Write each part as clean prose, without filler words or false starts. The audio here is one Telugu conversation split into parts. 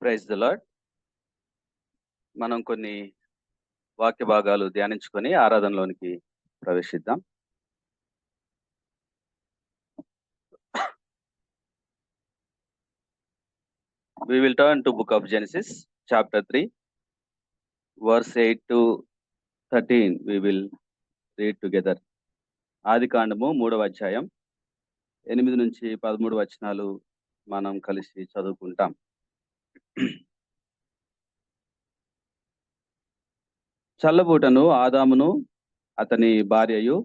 Praise the lord. మనం కొన్ని వాక్య భాగాలు ధ్యానించుకొని ఆరాధనలోనికి ప్రవేశిద్దాం. We will turn to book of Genesis, chapter 3, verse 8 to 13. We will read together. ఆదికాండము 3వ అధ్యాయం 8 నుంచి 13 వచనాలు మనం కలిసి చదువుకుంటాం. చల్లబూటను ఆదామును అతని భార్యయు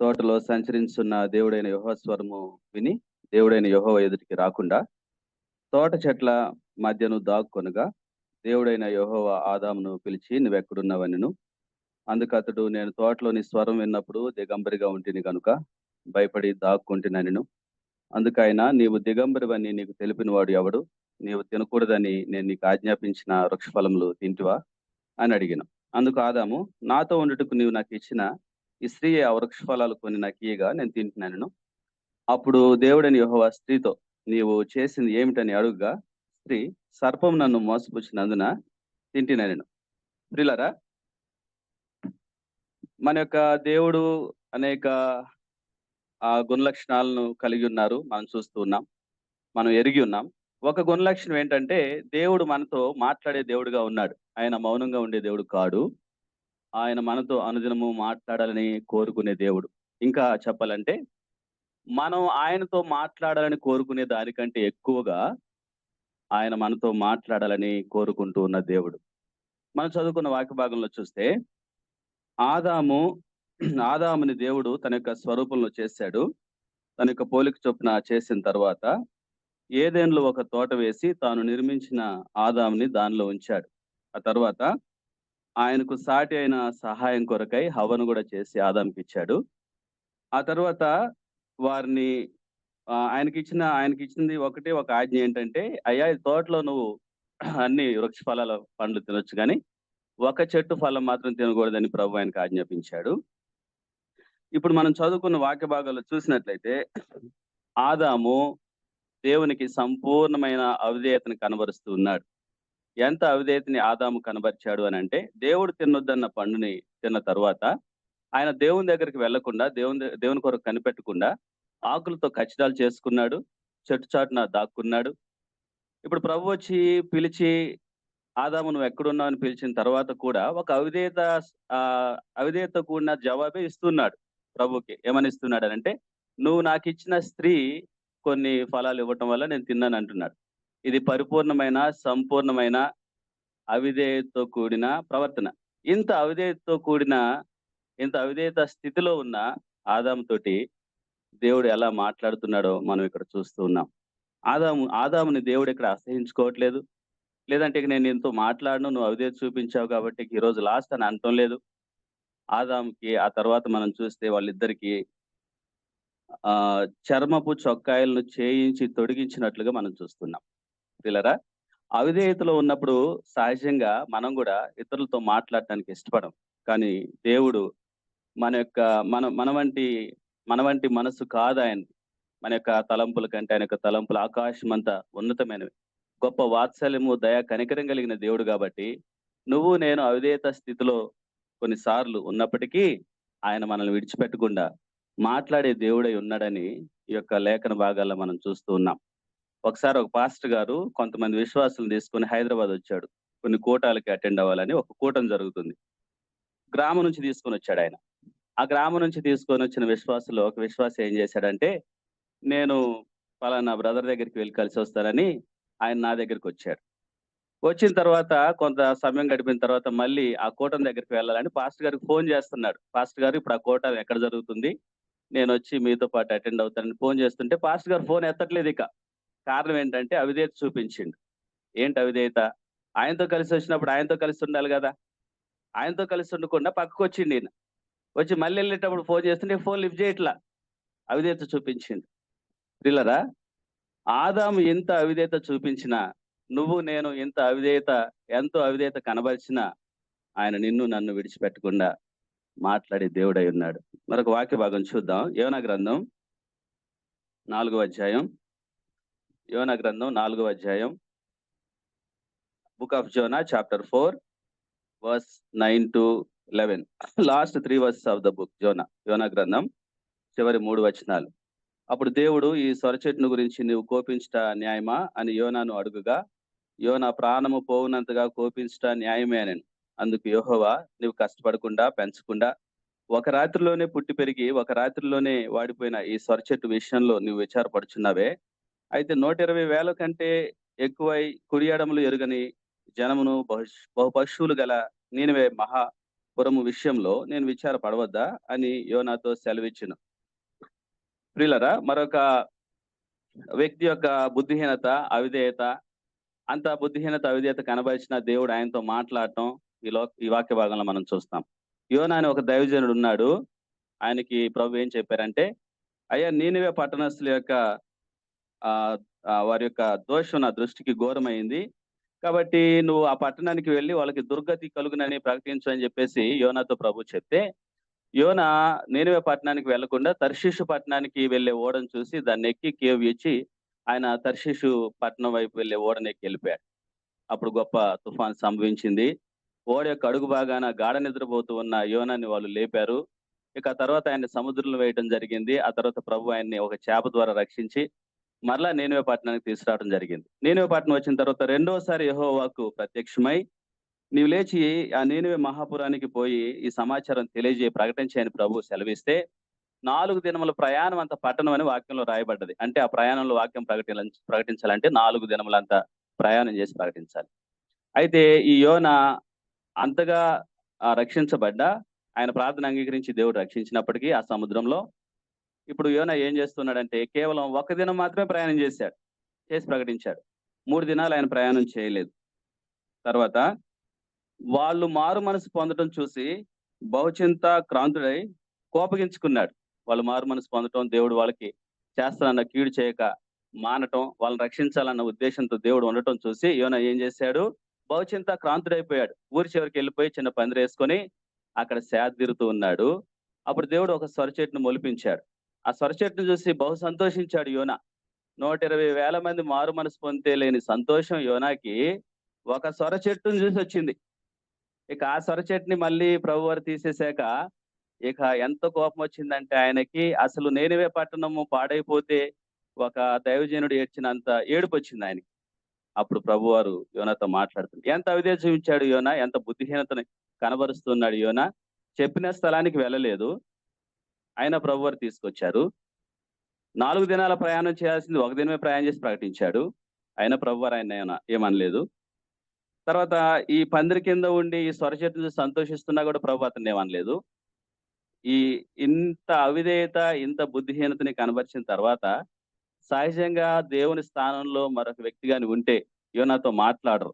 తోటలో సంచరించున్న దేవుడైన యెహోవా స్వరము విని దేవుడైన యెహోవా ఎదుటికి రాకుండా తోట చెట్ల మధ్యను దాక్కొనగా దేవుడైన యెహోవా ఆదామును పిలిచి నువ్వెక్కడున్నావనెను. అందుకు అతడు, నేను తోటలోని స్వరం విన్నప్పుడు దిగంబరిగా ఉంటిని కనుక భయపడి దాక్కుంటునెను. అందుకైనా నీవు దిగంబరివని నీకు తెలిపిన వాడు ఎవడు? నీవు తినకూడదని నేను నీకు ఆజ్ఞాపించిన వృక్షఫలములు తింటివా అని అడిగాను. అందుకు ఆదాము, నాతో ఉండుటకు నీవు నాకు ఇచ్చిన ఈ స్త్రీ ఆ వృక్షఫలాలు కొన్ని నాకు ఇయ్యగా నేను తింటున్నాను. అప్పుడు దేవుడైన యెహోవా స్త్రీతో, నీవు చేసింది ఏమిటని అడుగుగా స్త్రీ, సర్పం నన్ను మోసపుచ్చినందున తింటినెను. ప్రియులారా, మన యొక్క దేవుడు అనేక గుణలక్షణాలను కలిగి ఉన్నారు. మనం చూస్తూ ఉన్నాం, మనం ఎరిగి ఉన్నాం. ఒక గుణలక్షణం ఏంటంటే, దేవుడు మనతో మాట్లాడే దేవుడుగా ఉన్నాడు. ఆయన మౌనంగా ఉండే దేవుడు కాడు. ఆయన మనతో అనుదినము మాట్లాడాలని కోరుకునే దేవుడు. ఇంకా చెప్పాలంటే, మనం ఆయనతో మాట్లాడాలని కోరుకునే దానికంటే ఎక్కువగా ఆయన మనతో మాట్లాడాలని కోరుకుంటూ ఉన్న దేవుడు. మనం చదువుకున్న వాక్య భాగంలో చూస్తే ఆదాముని దేవుడు తన యొక్క స్వరూపంలో చేశాడు. తన యొక్క పోలిక చొప్పున చేసిన తర్వాత ఏదెన్లో ఒక తోట వేసి తాను నిర్మించిన ఆదాముని దానిలో ఉంచాడు. ఆ తర్వాత ఆయనకు సాటి అయిన సహాయం కొరకై హవ్వను కూడా చేసి ఆదాముకి ఇచ్చాడు. ఆ తర్వాత వారిని ఆయనకిచ్చింది ఒకటే ఒక ఆజ్ఞ ఏంటంటే, అయ్యా ఈ తోటలో నువ్వు అన్ని వృక్ష ఫలాల పండ్లు తినొచ్చు, కానీ ఒక చెట్టు ఫలం మాత్రం తినకూడదని ప్రభు ఆయనకు ఆజ్ఞాపించాడు. ఇప్పుడు మనం చదువుకున్న వాక్య భాగాల్లో చూసినట్లయితే ఆదాము దేవునికి సంపూర్ణమైన అవిధేయతను కనబరుస్తూ ఉన్నాడు. ఎంత అవిధేయతని ఆదాము కనబరిచాడు అని అంటే, దేవుడు తినొద్దన్న పండుని తిన్న తర్వాత ఆయన దేవుని దగ్గరికి వెళ్లకుండా దేవుని కొరకు కనిపెట్టకుండా ఆకులతో కచ్చిదాలు చేసుకున్నాడు, చెట్టు చాటున దాక్కున్నాడు. ఇప్పుడు ప్రభు వచ్చి పిలిచి, ఆదాము నువ్వు ఎక్కడున్నావు అని పిలిచిన తర్వాత కూడా ఒక అవిధేయత కూడిన జవాబే ఇస్తున్నాడు ప్రభుకి. ఏమని ఇస్తున్నాడు అంటే, నువ్వు నాకు ఇచ్చిన స్త్రీ కొన్ని ఫలాలు ఇవ్వటం వల్ల నేను తిన్నాను అంటున్నాడు. ఇది పరిపూర్ణమైన సంపూర్ణమైన అవిధేయతతో కూడిన ప్రవర్తన. ఇంత అవిధేయత స్థితిలో ఉన్న ఆదాము తోటి దేవుడు ఎలా మాట్లాడుతున్నాడో మనం ఇక్కడ చూస్తూ ఉన్నాం. ఆదాముని దేవుడు ఇక్కడ అసహించుకోవట్లేదు. లేదంటే ఇక నేను నీతో మాట్లాడను, నువ్వు అవిధేయత చూపించావు కాబట్టి ఈ రోజు లాస్ట్ అని అనటం లేదు. ఆదాముకి ఆ తర్వాత మనం చూస్తే వాళ్ళిద్దరికి చర్మపు చొక్కాయలను చేయించి తొడిగించినట్లుగా మనం చూస్తున్నాం. పిల్లరా, అవిధేయతలో ఉన్నప్పుడు సహజంగా మనం కూడా ఇతరులతో మాట్లాడటానికి ఇష్టపడం. కానీ దేవుడు మన వంటి మనసు కాదు ఆయన. మన యొక్క తలంపుల కంటే ఆయన యొక్క తలంపులు ఆకాశం అంతా ఉన్నతమైనవి. గొప్ప వాత్సల్యము, దయ, కనికరం కలిగిన దేవుడు కాబట్టి నువ్వు నేను అవిధేయత స్థితిలో కొన్నిసార్లు ఉన్నప్పటికీ ఆయన మనల్ని విడిచిపెట్టకుండా మాట్లాడే దేవుడై ఉన్నాడని ఈ యొక్క లేఖన భాగాల్లో మనం చూస్తూ ఉన్నాం. ఒకసారి ఒక పాస్టర్ గారు కొంతమంది విశ్వాసులను తీసుకొని హైదరాబాద్ వచ్చాడు. కొన్ని కూటాలకి అటెండ్ అవ్వాలని. ఒక కూటం జరుగుతుంది. గ్రామం నుంచి తీసుకొని వచ్చాడు ఆయన. ఆ గ్రామం నుంచి తీసుకొని వచ్చిన విశ్వాసులో ఒక విశ్వాసి ఏం చేశాడంటే, నేను పలానా బ్రదర్ దగ్గరికి వెళ్ళి కలిసి వస్తానని ఆయన నా దగ్గరికి వచ్చాడు. వచ్చిన తర్వాత కొంత సమయం గడిపిన తర్వాత మళ్ళీ ఆ కూటం దగ్గరికి వెళ్ళాలని పాస్టర్ గారికి ఫోన్ చేస్తున్నాడు. పాస్టర్ గారు, ఇప్పుడు ఆ కూటం ఎక్కడ జరుగుతుంది, నేను వచ్చి మీతో పాటు అటెండ్ అవుతానని ఫోన్ చేస్తుంటే పాస్టర్ గారు ఫోన్ ఎత్తట్లేదు. ఇక కారణం ఏంటంటే అవిధేయత చూపించిండు. ఏంటి అవిధేయత? ఆయనతో కలిసి వచ్చినప్పుడు ఆయనతో కలిసి ఉండాలి కదా. ఆయనతో కలిసి ఉండకుండా పక్కకు వచ్చిండు ఈయన. వచ్చి మళ్ళీ వెళ్ళేటప్పుడు ఫోన్ చేస్తుంటే ఫోన్ లిఫ్ట్ చేయట్లా. అవిధేయత చూపించిండు. పిల్లరా, ఆదాము ఎంత అవిధేయత చూపించినా, నువ్వు నేను ఎంతో అవిధేయత కనబరిచినా ఆయన నిన్ను నన్ను విడిచిపెట్టకుండా మాట్లాడే దేవుడై ఉన్నాడు. మరొక వాక్య భాగం చూద్దాం. యోనా గ్రంథం 4వ అధ్యాయం. Book of Jonah chapter 4 verse 9 to 11. Last 3 verses of the book యోనా గ్రంథం చివరి 3 వచనాలు. అప్పుడు దేవుడు, ఈ సొర చెట్టును గురించి నీవు కోపించుట న్యాయమా అని యోనాను అడుగుగా, యోనా ప్రాణము పోవునంతగా కోపించుట న్యాయమే అనెను. అందుకు యెహోవా, నీవు కష్టపడకుండా పెంచకుండా ఒక రాత్రిలోనే పుట్టి పెరిగి ఒక రాత్రిలోనే వాడిపోయిన ఈ సొర చెట్టు విషయంలో నువ్వు విచారపడుచున్నావే, అయితే 120,000 కంటే ఎక్కువై కుడియడములు ఎరుగని జనమును బహు పశువులు గల నీనివే మహాపురము విషయంలో నేను విచారపడవద్దా అని యోనాతో సెలవిచ్చును. ప్రియులరా, మరొక వ్యక్తి యొక్క బుద్ధిహీనత, అవిధేయత, అంత బుద్ధిహీనత అవిధేయత కనబరిచిన దేవుడు ఆయనతో మాట్లాడటం ఈ వాక్య భాగంలో మనం చూస్తాం. యోనా అని ఒక దైవజనుడు ఉన్నాడు. ఆయనకి ప్రభు ఏం చెప్పారంటే, అయ్యా, నీనివే పట్టణస్థుల యొక్క వారి యొక్క దోషం నా దృష్టికి ఘోరమైంది, కాబట్టి నువ్వు ఆ పట్టణానికి వెళ్ళి వాళ్ళకి దుర్గతి కలుగునని ప్రకటించు అని చెప్పేసి యోనాతో ప్రభు చెప్తే, యోనా నీనివే పట్టణానికి వెళ్లకుండా తర్షీషు పట్టణానికి వెళ్లే ఓడను చూసి దాన్ని ఎక్కి కేవ్ ఇచ్చి ఆయన తర్షీషు పట్టణం వైపు వెళ్లే ఓడనెక్కి వెళ్ళిపోయాడు. అప్పుడు గొప్ప తుఫాన్ సంభవించింది. ఓడ యొక్క అడుగు భాగాన గాఢ నిద్రపోతూ ఉన్న యోనాని వాళ్ళు లేపారు. ఇక తర్వాత ఆయన్ని సముద్రంలో వేయడం జరిగింది. ఆ తర్వాత ప్రభు ఆయన్ని ఒక చేప ద్వారా రక్షించి మరలా నీనివే పట్టణానికి తీసుకురావడం జరిగింది. నీనివే పట్టణం వచ్చిన తర్వాత రెండోసారి యెహోవాకు ప్రత్యక్షమై, నీవు లేచి ఆ నీనివే మహాపురానికి పోయి ఈ సమాచారం ప్రకటించని ప్రభు సెలవిస్తే, 4 దినముల ప్రయాణం అంత పట్టణం అని వాక్యంలో రాయబడ్డది. అంటే ఆ ప్రయాణంలో వాక్యం ప్రకటించాలంటే 4 దినములంత ప్రయాణం చేసి ప్రకటించాలి. అయితే ఈ యోనా అంతగా రక్షించబడ్డా, ఆయన ప్రార్థన అంగీకరించి దేవుడు రక్షించినప్పటికీ ఆ సముద్రంలో ఇప్పుడు యోనా ఏం చేస్తున్నాడంటే, కేవలం 1 దినం మాత్రమే ప్రయాణం చేసి ప్రకటించాడు. 3 దినాలు ఆయన ప్రయాణం చేయలేదు. తర్వాత వాళ్ళు మారు మనసు పొందడం చూసి బహుచింత క్రాంతుడై కోపగించుకున్నాడు. వాళ్ళు మారు మనసు పొందటం, దేవుడు వాళ్ళకి చేస్తానన్న కీడు చేయక మానటం, వాళ్ళని రక్షించాలన్న ఉద్దేశంతో దేవుడు ఉండటం చూసి యోనా ఏం చేశాడు, బహుచింత క్రాంతుడైపోయాడు. ఊరి చివరికి వెళ్ళిపోయి చిన్న పందిరేసుకొని అక్కడ సేదతీరుతూ ఉన్నాడు. అప్పుడు దేవుడు ఒక సొర చెట్టును మొలిపించాడు. ఆ సొర చెట్టును చూసి బహు సంతోషించాడు యోనా. 120,000 మంది మారు మనసు పొందితే లేని సంతోషం యోనాకి ఒక సొర చెట్టును చూసి వచ్చింది. ఇక ఆ సొర చెట్టుని మళ్ళీ ప్రభువారు తీసేశాక ఇక ఎంత కోపం వచ్చిందంటే ఆయనకి, అసలు నీనివే పట్టణము పాడైపోతే ఒక దైవజనుడు ఏడ్చినంత ఏడుపు వచ్చింది ఆయనకి. అప్పుడు ప్రభువారు యోనాతో మాట్లాడుతున్నారు. ఎంత అవిధేయత చూపించాడు యోనా, ఎంత బుద్ధిహీనతని కనబరుస్తున్నాడు యోనా. చెప్పిన స్థలానికి వెళ్ళలేదు, అయినా ప్రభువారు తీసుకొచ్చారు. 4 దినాల ప్రయాణం చేయాల్సింది 1 దినమే ప్రయాణం చేసి ప్రకటించాడు. అయినా ప్రభువారు ఆయన ఏమనలేదు. తర్వాత ఈ పందిరి కింద ఉండి ఈ సొర చెట్టును చూసి సంతోషిస్తున్నా కూడా ప్రభు అతన్ని ఏమనలేదు. ఇంత అవిధేయత, ఇంత బుద్ధిహీనతని కనబరిచిన తర్వాత సహజంగా దేవుని స్థానంలో మరొక వ్యక్తి గాని ఉంటే యోనాతో మాట్లాడరు.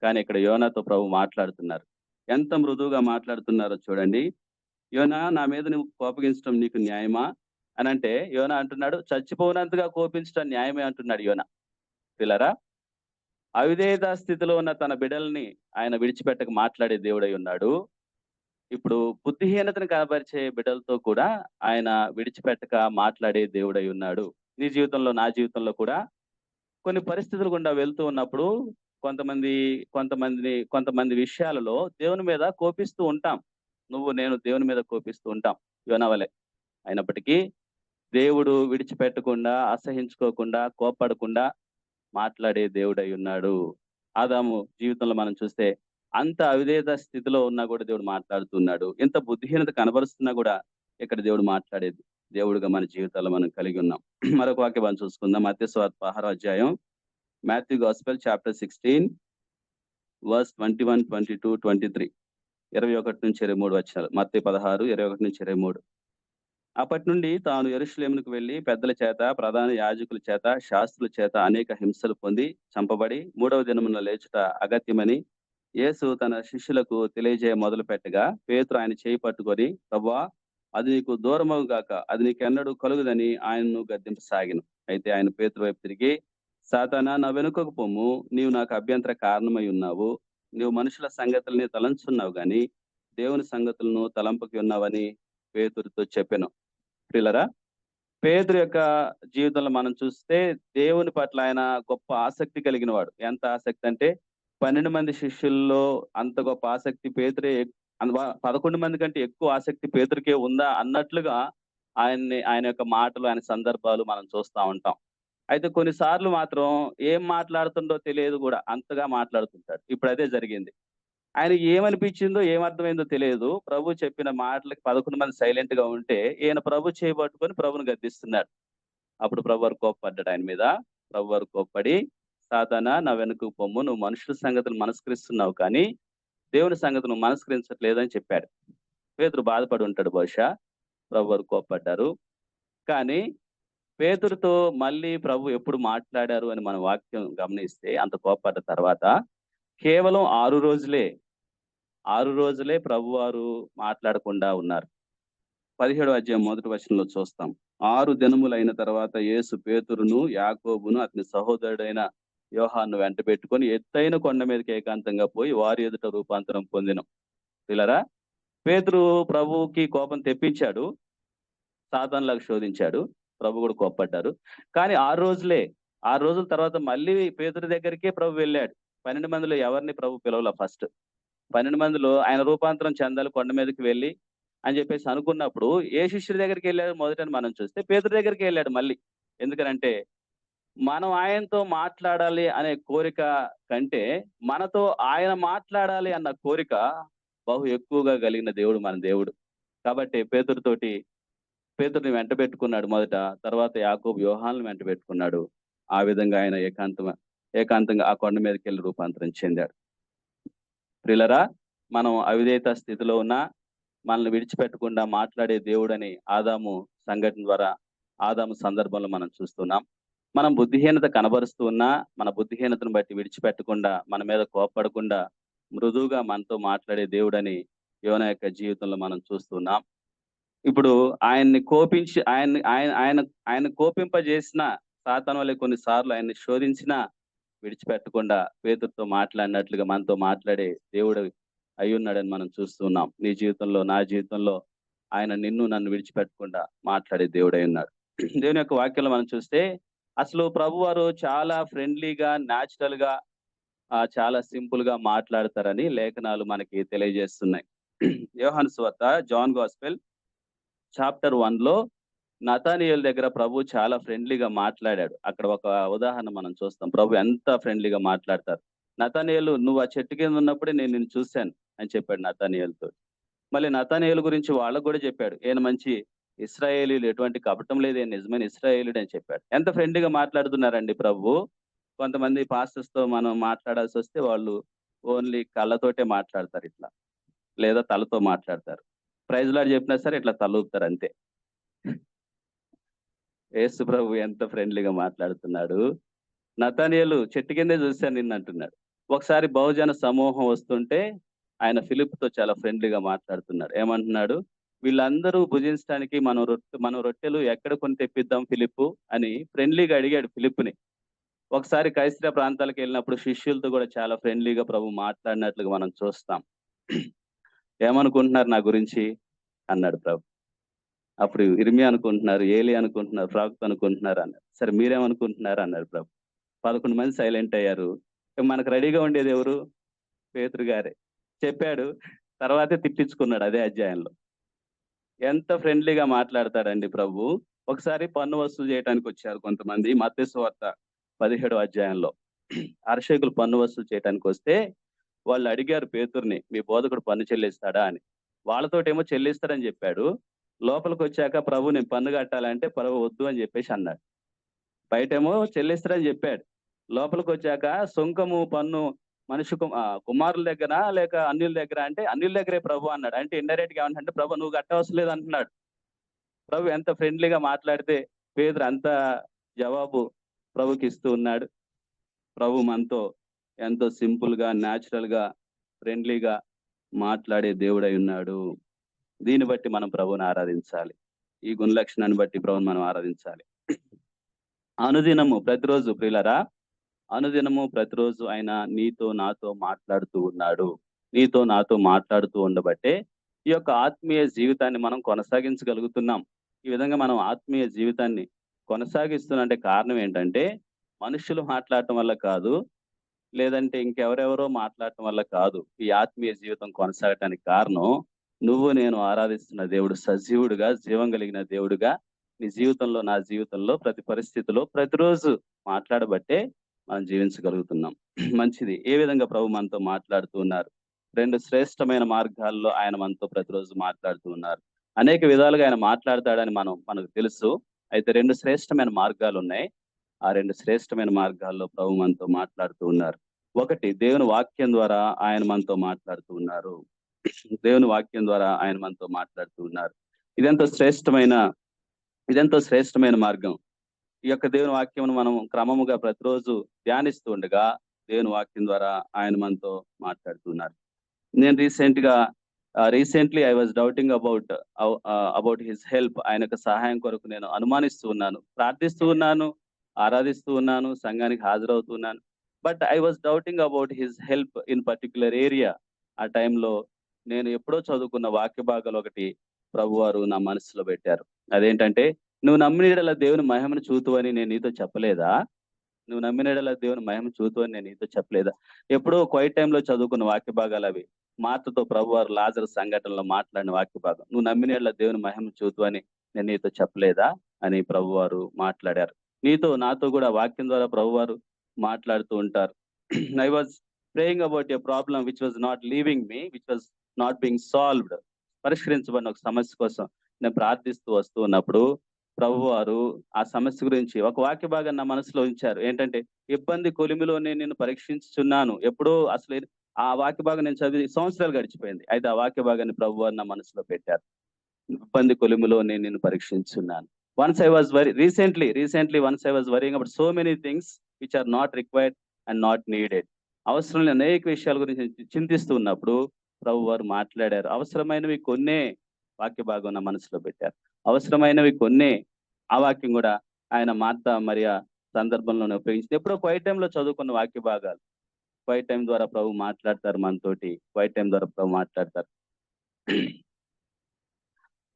కానీ ఇక్కడ యోనాతో ప్రభు మాట్లాడుతున్నారు. ఎంత మృదువుగా మాట్లాడుతున్నారో చూడండి. యోనా, నా మీద నువ్వు కోపగించడం నీకు న్యాయమా అని అంటే, యోనా అంటున్నాడు, చచ్చిపోనంతగా కోపించడం న్యాయమే అంటున్నాడు యోనా. పిల్లరా, అవిధేయత స్థితిలో ఉన్న తన బిడ్డల్ని ఆయన విడిచిపెట్టక మాట్లాడే దేవుడై ఉన్నాడు. ఇప్పుడు బుద్ధిహీనతను కనబరిచే బిడ్డలతో కూడా ఆయన విడిచిపెట్టక మాట్లాడే దేవుడై ఉన్నాడు. నీ జీవితంలో, నా జీవితంలో కూడా కొన్ని పరిస్థితులు గుండా వెళ్తూ ఉన్నప్పుడు కొంతమంది విషయాలలో దేవుని మీద కోపిస్తూ ఉంటాం. నువ్వు నేను దేవుని మీద కోపిస్తూ ఉంటాం యోనా వలె. అయినప్పటికీ దేవుడు విడిచిపెట్టకుండా, అసహించుకోకుండా, కోప్పడకుండా మాట్లాడే దేవుడై ఉన్నాడు. ఆదాము జీవితంలో మనం చూస్తే అంత అవిధేయత స్థితిలో ఉన్నా కూడా దేవుడు మాట్లాడుతున్నాడు. ఎంత బుద్ధిహీనత కనబరుస్తున్నా కూడా ఇక్కడ దేవుడు మాట్లాడేది దేవుడుగా మన జీవితాల్లో మనం కలిగి ఉన్నాం. మరొక వాక్యం మనం చూసుకుందాం. మత్తయి సువార్త 6వ అధ్యాయం, మాథ్యూ గాస్పెల్ చాప్టర్ 16 వర్స్ 21, 22, 23, 21-23 వచనాలు. మత్తయి 16, 21-23. అప్పటి నుండి తాను యెరూషలేమునకు వెళ్లి పెద్దల చేత, ప్రధాన యాజకుల చేత, శాస్త్రుల చేత అనేక హింసలు పొంది చంపబడి 3వ దినమున లేచుట అగత్యమని యేసు తన శిష్యులకు తెలియజేయ మొదలు పెట్టగా, పేతురు ఆయన చేయి పట్టుకొని, ప్రభువా, అది నీకు దూరమగు గాక, అది నీకెన్నడూ కలుగుదని ఆయనను గద్దింపసాగిన. అయితే ఆయన పేతురు వైపు తిరిగి, సాతానా, నా వెనుకకు పొమ్ము, నీవు నాకు అభ్యంతర కారణమై ఉన్నావు. నీవు మనుషుల సంగతుల్ని తలంచున్నావు గాని దేవుని సంగతులను తలంపకి ఉన్నావని పేతురుతో చెప్పెను. ప్రియులరా, పేతురు యొక్క జీవితంలో మనం చూస్తే దేవుని పట్ల ఆయన గొప్ప ఆసక్తి కలిగిన వాడు. ఎంత ఆసక్తి అంటే, 12 మంది శిష్యుల్లో అంత గొప్ప ఆసక్తి 11 మంది కంటే ఎక్కువ ఆసక్తి పేతురుకే ఉందా అన్నట్లుగా ఆయన యొక్క మాటలు, ఆయన సందర్భాలు మనం చూస్తా ఉంటాం. అయితే కొన్నిసార్లు మాత్రం ఏం మాట్లాడుతుండో తెలియదు గూడా. అంతగా మాట్లాడుతుంటాడు. ఇప్పుడు అదే జరిగింది. ఆయనకి ఏమనిపించిందో, ఏమర్థమైందో తెలియదు. ప్రభు చెప్పిన మాటలకి 11 మంది సైలెంట్‌గా ఉంటే, ఈయన ప్రభు చేయి పట్టుకొని ప్రభుని గద్దిస్తున్నాడు. అప్పుడు ప్రభువారు కోప్పడ్డాడు ఆయన మీద. ప్రభువారు కోప్పడి, "సాతానా నా వెనుకకు పొమ్ము. నువ్వు మనుషుల సంగతులు మనస్కరిస్తున్నావు కానీ, దేవుని సంగతి నువ్వు మనస్కరించట్లేదని" చెప్పాడు. పేతురు బాధపడి ఉంటాడు బహుశా. ప్రభువారు కోప్పడ్డారు. కానీ పేతురుతో మళ్ళీ ప్రభు ఎప్పుడు మాట్లాడారు అని మన వాక్యం గమనిస్తే, అంత కోప్పడ్డ తర్వాత కేవలం 6 రోజులే ప్రభువారు మాట్లాడకుండా ఉన్నారు. 17వ అధ్యాయం మొదటి వచనంలో చూస్తాం. 6 దినములైన తర్వాత యేసు పేతురును, యాకోబును, అతని సహోదరుడైన యోహానును వెంటబెట్టుకొని ఎత్తైన కొండ మీదకి ఏకాంతంగా పోయి వారి ఎదుట రూపాంతరం పొందెను. ప్రియులారా, పేతురు ప్రభువుకి కోపం తెప్పించాడు. సాతానులాగా శోధించాడు. ప్రభు కూడా కోప్పడ్డారు. కానీ 6 రోజుల తర్వాత మళ్ళీ పేతురు దగ్గరికే ప్రభు వెళ్ళాడు. 12 మందిలో ఎవరిని ప్రభు పిలవల ఫస్ట్. 12 మందిలో ఆయన రూపాంతరం చెందాలి కొండ మీదకి వెళ్ళి అని చెప్పేసి అనుకున్నప్పుడు ఏ శిష్యుడి దగ్గరికి వెళ్ళాడు మొదటని మనం చూస్తే పేతురు దగ్గరికి వెళ్ళాడు మళ్ళీ. ఎందుకనంటే మనం ఆయనతో మాట్లాడాలి అనే కోరిక కంటే మనతో ఆయన మాట్లాడాలి అన్న కోరిక బహు ఎక్కువగా కలిగిన దేవుడు మన దేవుడు. కాబట్టి పేతురుని వెంటబెట్టుకున్నాడు మొదట. తర్వాత యాకోబు, యోహానులను వెంటబెట్టుకున్నాడు. ఆ విధంగా ఆయన ఏకాంతంగా ఆ కొండ మీదకెళ్ళి రూపాంతరం చెందాడు. ప్రియులారా, మనం అవిధేయత స్థితిలో ఉన్నా మనల్ని విడిచిపెట్టకుండా మాట్లాడే దేవుడని ఆదాము సంఘటన ద్వారా, ఆదాము సందర్భంలో మనం చూస్తున్నాం. మనం బుద్ధిహీనత కనబరుస్తూ ఉన్నా, మన బుద్ధిహీనతను బట్టి విడిచిపెట్టకుండా, మన మీద కోప్పడకుండా, మృదువుగా మనతో మాట్లాడే దేవుడని యోనా యొక్క జీవితంలో మనం చూస్తున్నాం. ఇప్పుడు ఆయన్ని కోపించి ఆయన కోపింపజేసిన సాతాను వలె కొన్నిసార్లు ఆయన్ని శోధించినా విడిచిపెట్టకుండా పేతురుతో మాట్లాడినట్లుగా మనతో మాట్లాడే దేవుడు అయ్యున్నాడని మనం చూస్తున్నాం. నీ జీవితంలో, నా జీవితంలో ఆయన నన్ను విడిచిపెట్టకుండా మాట్లాడే దేవుడై ఉన్నాడు. దేవుని యొక్క వాక్యంలో మనం చూస్తే అసలు ప్రభువారు చాలా ఫ్రెండ్లీగా, న్యాచురల్‌గా చాలా సింపుల్‌గా మాట్లాడతారని లేఖనాలు మనకి తెలియజేస్తున్నాయి. యోహాను సువార్త, జాన్ గాస్పెల్ చాప్టర్ 1లో నతానీయేలు దగ్గర ప్రభు చాలా ఫ్రెండ్లీగా మాట్లాడాడు. అక్కడ ఒక ఉదాహరణ మనం చూస్తాం. ప్రభు ఎంత ఫ్రెండ్లీగా మాట్లాడతారు. నతానీయేలు, "నువ్వు ఆ చెట్టు కింద ఉన్నప్పుడే నేను నిన్ను చూశాను" అని చెప్పాడు నతానీయేలుతో. మళ్ళీ నతానీయేలు గురించి వాళ్ళకు కూడా చెప్పాడు. ఈయన మంచి ఇశ్రాయేలీయులు, ఎటువంటి కపటం లేదు, ఈయన నిజమైన ఇశ్రాయేలీయుడు అని చెప్పాడు. ఎంత ఫ్రెండ్లీగా మాట్లాడుతున్నారండి ప్రభు. కొంతమంది పాస్టర్స్‌తో మనం మాట్లాడాల్సి వస్తే వాళ్ళు ఓన్లీ కళ్ళతోటే మాట్లాడతారు ఇట్లా. లేదా తలతో మాట్లాడతారు. ప్రైజ్ లార్డ్ చెప్పినా సరే ఇట్లా తల ఊపుతారు అంతే. యేసు ప్రభు ఎంత ఫ్రెండ్లీగా మాట్లాడుతున్నాడు. నతానీయేలు, "చెట్టు కిందే చూశాను నిన్ను" అంటున్నాడు. ఒకసారి బహుజన సమూహం వస్తుంటే ఆయన ఫిలిప్‌తో చాలా ఫ్రెండ్లీగా మాట్లాడుతున్నాడు. ఏమంటున్నాడు? "వీళ్ళందరూ భుజించడానికి మనం రొట్టెలు ఎక్కడ కొని తెప్పిద్దాం ఫిలిప్పు" అని ఫ్రెండ్లీగా అడిగాడు ఫిలిప్పుని. ఒకసారి కైసరయ ప్రాంతాలకు వెళ్ళినప్పుడు శిష్యులతో కూడా చాలా ఫ్రెండ్లీగా ప్రభు మాట్లాడినట్లుగా మనం చూస్తాం. "ఏమనుకుంటున్నారు నా గురించి" అన్నాడు ప్రభు. అప్పుడు ఇర్మియా అనుకుంటున్నారు, ఏలీయా అనుకుంటున్నారు, ప్రవక్త అనుకుంటున్నారు అన్నారు. సరే మీరేమనుకుంటున్నారు అన్నారు ప్రభు. 11 మంది సైలెంట్ అయ్యారు. మనకు రెడీగా ఉండేది ఎవరు? పేతురు గారే. చెప్పాడు. తర్వాతే తిట్టించుకున్నాడు అదే అధ్యాయంలో. ఎంత ఫ్రెండ్లీగా మాట్లాడతాడండి ప్రభు. ఒకసారి పన్ను వసూలు చేయడానికి వచ్చారు కొంతమంది. మత్తయి సువార్త 17వ అధ్యాయంలో. అర్షకులు పన్ను వసూలు చేయడానికి వస్తే వాళ్ళు అడిగారు పేతురుని, "మీ బోధకుడు పన్ను చెల్లిస్తాడా" అని. వాళ్ళతోటేమో చెల్లిస్తాడని చెప్పాడు. లోపలికొచ్చాక, "ప్రభు నేను పన్ను కట్టాలంటే" ప్రభు వద్దు అని చెప్పేసి అన్నాడు. బయటేమో చెల్లిస్తాడని చెప్పాడు. లోపలికొచ్చాక సుంకము, పన్ను కుమారుల దగ్గర లేక అన్యుల దగ్గర అంటే, "అన్యుల దగ్గరే ప్రభు" అన్నాడు. అంటే ఇండైరెక్ట్‌గా ఏమంటున్నాడంటే, "ప్రభు నువ్వు కట్టవసరం లేదు" అంటున్నాడు. ప్రభు ఎంత ఫ్రెండ్లీగా మాట్లాడితే పేతురు అంత జవాబు ప్రభుకి ఇస్తూ ఉన్నాడు. ప్రభు మనతో ఎంతో సింపుల్‌గా, న్యాచురల్‌గా, ఫ్రెండ్లీగా మాట్లాడే దేవుడై ఉన్నాడు. దీన్ని బట్టి మనం ప్రభువుని ఆరాధించాలి. ఈ గుణలక్షణాన్ని బట్టి ప్రభువుని మనం ఆరాధించాలి. అనుదినము ప్రతిరోజు ప్రియులారా, అనుదినము ప్రతిరోజు ఆయన నీతో నాతో మాట్లాడుతూ ఉన్నాడు. నీతో నాతో మాట్లాడుతూ ఉండబట్టే ఈ యొక్క ఆత్మీయ జీవితాన్ని మనం కొనసాగించగలుగుతున్నాం. ఈ విధంగా మనం ఆత్మీయ జీవితాన్ని కొనసాగిస్తున్నంటే కారణం ఏంటంటే, మనుషులు మాట్లాడటం వల్ల కాదు, లేదంటే ఇంకెవరెవరో మాట్లాడటం వల్ల కాదు. ఈ ఆత్మీయ జీవితం కొనసాగటానికి కారణం నువ్వు నేను ఆరాధిస్తున్న దేవుడు సజీవుడుగా, జీవం కలిగిన దేవుడుగా నీ జీవితంలో, నా జీవితంలో ప్రతి పరిస్థితిలో ప్రతిరోజు మాట్లాడబట్టే మనం జీవించగలుగుతున్నాం. మంచిది. ఏ విధంగా ప్రభు మనతో మాట్లాడుతూ ఉన్నారు? 2 శ్రేష్టమైన మార్గాల్లో ఆయన మనతో ప్రతిరోజు మాట్లాడుతూ ఉన్నారు. అనేక విధాలుగా ఆయన మాట్లాడతాడని మనకు తెలుసు. అయితే 2 శ్రేష్టమైన మార్గాలున్నాయి. ఆ 2 శ్రేష్టమైన మార్గాల్లో ప్రభు మనతో మాట్లాడుతూ ఉన్నారు. ఒకటి, దేవుని వాక్యం ద్వారా ఆయన మనతో మాట్లాడుతూ ఉన్నారు. దేవుని వాక్యం ద్వారా ఆయన మనతో మాట్లాడుతూ ఉన్నారు. ఇదెంతో శ్రేష్టమైన ఇదెంతో శ్రేష్టమైన మార్గం. ఈ యొక్క దేవుని వాక్యమును మనం క్రమముగా ప్రతిరోజు ధ్యానిస్తూ ఉండగా దేవుని వాక్యం ద్వారా ఆయన మనతో మాట్లాడుతున్నారు. నేను recently I was doubting about his help. ఆయన యొక్క సహాయం కొరకు నేను అనుమానిస్తూ ఉన్నాను, ప్రార్థిస్తూ ఉన్నాను, ఆరాధిస్తూ ఉన్నాను, సంఘానికి హాజరవుతున్నాను. But I was doubting about his help in particular area. ఆ టైంలో నేను ఎప్పుడో చదువుకున్న వాక్య భాగాలు ఒకటి ప్రభువారు నా మనసులో పెట్టారు. అదేంటంటే, నువ్వు నమ్మిన యెడల దేవుని మహిమను చూతువని నేను నీతో చెప్పలేదా? నువ్వు నమ్మిన యెడల దేవుని మహిమ చూతువని నేను నీతో చెప్పలేదా? ఎప్పుడో క్వైట్ టైంలో చదువుకున్న వాక్య భాగాలవి. మార్తతో ప్రభువారు లాజరు సంఘటనలో మాట్లాడిన వాక్య భాగం. నువ్వు నమ్మిన యెడల దేవుని మహిమ చూతువని నేను నీతో చెప్పలేదా అని ప్రభువారు మాట్లాడారు. నీతో నాతో కూడా వాక్యం ద్వారా ప్రభువారు మాట్లాడుతూ ఉంటారు. I was praying about a problem which was not leaving me, which was not being solved. పరిష్కరించబడిన ఒక సమస్య కోసం నేను ప్రార్థిస్తూ వస్తూ ఉన్నప్పుడు ప్రభువారు ఆ సమస్య గురించి ఒక వాక్య భాగాన్ని నా మనసులో ఉంచారు. ఏంటంటే, ఇబ్బంది కొలిమిలో నేను నిన్ను పరీక్షించుచున్నాను. ఎప్పుడో అసలు ఆ వాక్య భాగం నేను చదివి సంవత్సరాలు గడిచిపోయింది. అయితే ఆ వాక్య భాగాన్ని ప్రభువారు నా మనసులో పెట్టారు. ఇబ్బంది కొలిమిలో నేను నిన్ను పరీక్షించున్నాను. Once I was recently once I was worrying about so many things which are not required and not needed. అవసరం లేని అనేక విషయాల గురించి చింతిస్తూ ఉన్నప్పుడు ప్రభువారు మాట్లాడారు. అవసరమైనవి కొన్నే వాక్య భాగం నా మనసులో పెట్టారు. అవసరమైనవి కొన్నే. ఆ వాక్యం కూడా ఆయన మార్తా మరియా సందర్భంలోనే ఉపయోగించింది. ఎప్పుడో క్వైట్ టైంలో చదువుకున్న వాక్య భాగాలు. క్వైట్ టైం ద్వారా ప్రభు మాట్లాడతారు మనతోటి. క్వైట్ టైం ద్వారా ప్రభు మాట్లాడతారు.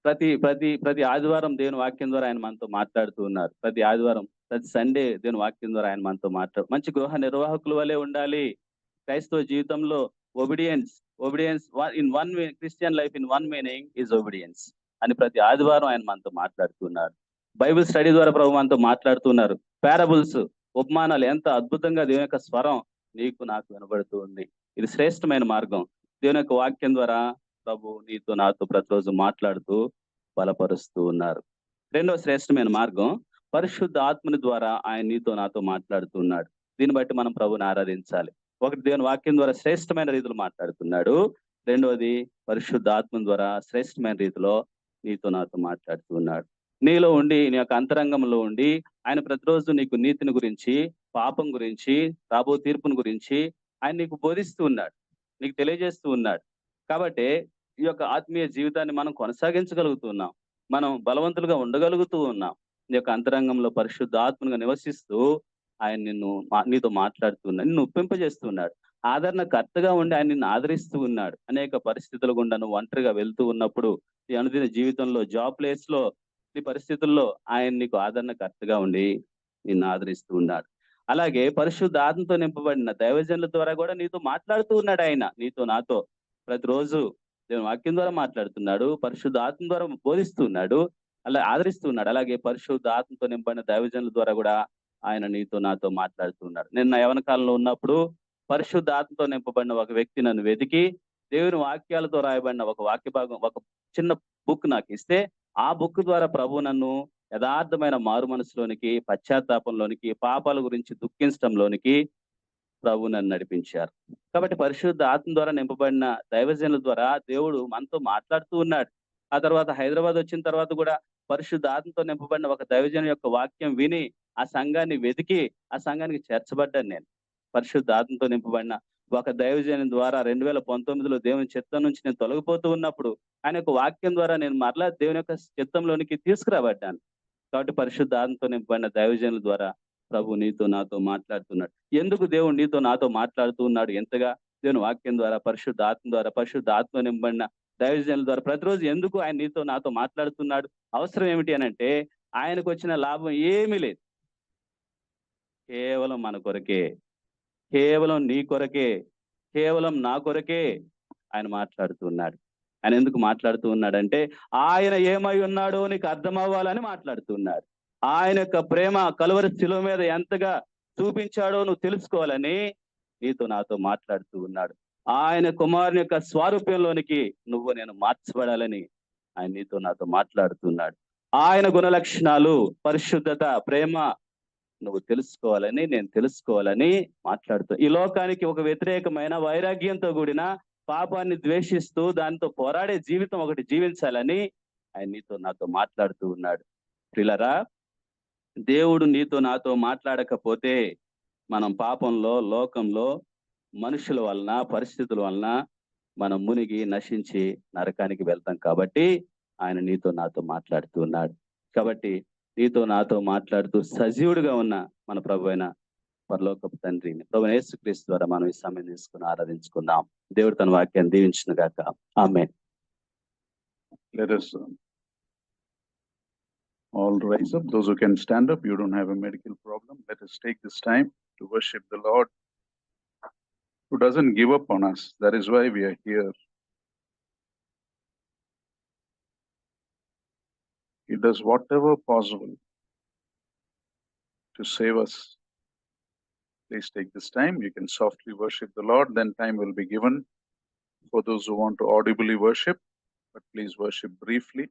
ప్రతి ఆదివారం దేవుని వాక్యం ద్వారా ఆయన మనతో మాట్లాడుతూ ఉన్నారు. ప్రతి ఆదివారం, ప్రతి సండే దేవుని వాక్యం ద్వారా ఆయన మనతో మంచి గృహ నిర్వాహకుల వలె ఉండాలి. క్రైస్తవ జీవితంలో obedience in one way, Christian life in one meaning is obedience అని ప్రతి ఆదివారం ఆయన మనతో మాట్లాడుతున్నారు. బైబిల్ స్టడీ ద్వారా ప్రభు మనతో మాట్లాడుతున్నారు. పారబుల్స్, ఉపమానాలు ఎంత అద్భుతంగా దేవుని యొక్క స్వరం నీకు నాకు వినబడుతూ ఉంది. ఇది శ్రేష్టమైన మార్గం. దేవుని యొక్క వాక్యం ద్వారా ప్రభు నీతో నాతో ప్రతిరోజు మాట్లాడుతూ బలపరుస్తూ ఉన్నారు. రెండవ శ్రేష్టమైన మార్గం, పరిశుద్ధ ఆత్మని ద్వారా ఆయన నీతో నాతో మాట్లాడుతూ ఉన్నాడు. దీన్ని బట్టి మనం ప్రభుని ఆరాధించాలి. ఒకటి, దేవుని వాక్యం ద్వారా శ్రేష్టమైన రీతిలో మాట్లాడుతున్నాడు. రెండవది, పరిశుద్ధ ఆత్మ ద్వారా శ్రేష్టమైన రీతిలో నీతో నాతో మాట్లాడుతూ ఉన్నాడు. నీలో ఉండి, నీ యొక్క అంతరంగంలో ఉండి ఆయన ప్రతిరోజు నీకు నీతిని గురించి, పాపం గురించి, రాబో తీర్పుని గురించి ఆయన నీకు బోధిస్తూ ఉన్నాడు, నీకు తెలియజేస్తూ ఉన్నాడు. కాబట్టి ఈ యొక్క ఆత్మీయ జీవితాన్ని మనం కొనసాగించగలుగుతున్నాం. మనం బలవంతులుగా ఉండగలుగుతూ ఉన్నాం. నీ యొక్క అంతరంగంలో పరిశుద్ధ ఆత్మగా నివసిస్తూ ఆయన నీతో మాట్లాడుతూ ఉన్నాడు, నిన్ను ఒప్పింపజేస్తున్నాడు. ఆదరణకర్తగా ఉండి ఆయన నిన్ను ఆదరిస్తూ ఉన్నాడు. అనేక పరిస్థితుల గుండా నువ్వు ఒంటరిగా వెళ్తూ ఉన్నప్పుడు, ఈ అనుదిన జీవితంలో, జాబ్ ప్లేస్ లో, ఈ పరిస్థితుల్లో ఆయన నీకు ఆదరణకర్తగా ఉండి నిన్ను ఆదరిస్తూ ఉన్నాడు. అలాగే పరిశుద్ధ ఆత్మతో నింపబడిన దైవజనుల ద్వారా కూడా నీతో మాట్లాడుతూ ఉన్నాడు. ఆయన నీతో నాతో ప్రతిరోజు దేవుని వాక్యం ద్వారా మాట్లాడుతున్నాడు. పరిశుద్ధ ఆత్మ ద్వారా బోధిస్తున్నాడు, అలా ఆదరిస్తున్నాడు. అలాగే పరిశుద్ధ ఆత్మతో నింపబడిన దైవజనుల ద్వారా కూడా ఆయన నీతో నాతో మాట్లాడుతున్నాడు. నేను నా యవన కాలంలో ఉన్నప్పుడు పరిశుద్ధ ఆత్మతో నింపబడిన ఒక వ్యక్తి నన్ను వెతికి దేవుని వాక్యాలతో రాయబడిన ఒక వాక్య భాగం, ఒక చిన్న బుక్ నాకు ఇస్తే, ఆ బుక్ ద్వారా ప్రభు నన్ను యథార్థమైన మారు మనసులోనికి, పశ్చాత్తాపంలోనికి, పాపాల గురించి దుఃఖించడంలోనికి ప్రభు నన్ను నడిపించారు. కాబట్టి పరిశుద్ధ ఆత్మ ద్వారా నింపబడిన దైవజనుల ద్వారా దేవుడు మనతో మాట్లాడుతూ ఉన్నాడు. ఆ తర్వాత హైదరాబాద్ వచ్చిన తర్వాత కూడా పరిశుద్ధ ఆత్మతో నింపబడిన ఒక దైవజను యొక్క వాక్యం విని ఆ సంఘాన్ని వెతికి ఆ సంఘానికి చేర్చబడ్డాను నేను. పరిశుద్ధ ఆత్మతో నింపబడిన ఒక దైవజను ద్వారా 2019లో దేవుని చిత్తం నుంచి నేను తొలగిపోతూ ఉన్నప్పుడు ఆయన యొక్క వాక్యం ద్వారా నేను మరలా దేవుని యొక్క చిత్తంలోనికి తీసుకురాబడ్డాను. కాబట్టి పరిశుద్ధ ఆత్మతో నింపబడిన దైవజనుల ద్వారా ప్రభు నీతో నాతో మాట్లాడుతున్నాడు. ఎందుకు దేవుడు నీతో నాతో మాట్లాడుతూ ఉన్నాడు ఎంతగా? దేవుని వాక్యం ద్వారా, పరిశుద్ధ ఆత్మ ద్వారా, పరిశుద్ధ ఆత్మ నింపబడిన దైవజనుల ద్వారా ప్రతిరోజు ఎందుకు ఆయన నీతో నాతో మాట్లాడుతున్నాడు? అవసరం ఏమిటి అని అంటే, ఆయనకు వచ్చిన లాభం ఏమీ లేదు, కేవలం మన కొరకే. కేవలం నీ కొరకే, కేవలం నా కొరకే ఆయన మాట్లాడుతున్నాడు. ఆయన ఎందుకు మాట్లాడుతూ ఉన్నాడంటే, ఆయన ఏమై ఉన్నాడో నీకు అర్థం అవ్వాలని మాట్లాడుతున్నాడు. ఆయన యొక్క ప్రేమ కలువరి శిలువ మీద ఎంతగా చూపించాడో నువ్వు తెలుసుకోవాలని నీతో నాతో మాట్లాడుతూ ఉన్నాడు. ఆయన కుమారుని యొక్క స్వారూప్యంలోనికి నువ్వు నేను మార్చబడాలని ఆయన నీతో నాతో మాట్లాడుతున్నాడు. ఆయన గుణలక్షణాలు, పరిశుద్ధత, ప్రేమ నువ్వు తెలుసుకోవాలని, నేను తెలుసుకోవాలని మాట్లాడుతూ, ఈ లోకానికి ఒక వ్యతిరేకమైన వైరాగ్యంతో కూడిన పాపాన్ని ద్వేషిస్తూ దానితో పోరాడే జీవితం ఒకటి జీవించాలని ఆయన నీతో నాతో మాట్లాడుతూ ఉన్నాడు. ప్రియులారా, దేవుడు నీతో నాతో మాట్లాడకపోతే మనం పాపంలో, లోకంలో, మనుషుల వలన, పరిస్థితుల వలన మనం మునిగి నశించి నరకానికి వెళ్తాం. కాబట్టి ఆయన నీతో నాతో మాట్లాడుతూ ఉన్నాడు. కాబట్టి నీతో నాతో మాట్లాడుతూ సజీవుడిగా ఉన్న మన ప్రభు అయిన పరలోకపు తండ్రిని, ప్రభు యేసుక్రీస్తు ద్వారా మనం ఈ సమయం తీసుకుని ఆరాధించుకుందాం. దేవుడు తన వాక్యాన్ని దీవించును గాక. ఆమేన్. Let us all rise up. Those who can stand up, you don't have a medical problem. Let us take this time to worship the Lord, who doesn't give up on us. That is why we are here. He does whatever possible to save us. Please take this time. You can softly worship the Lord. Then time will be given for those who want to audibly worship. But please worship briefly.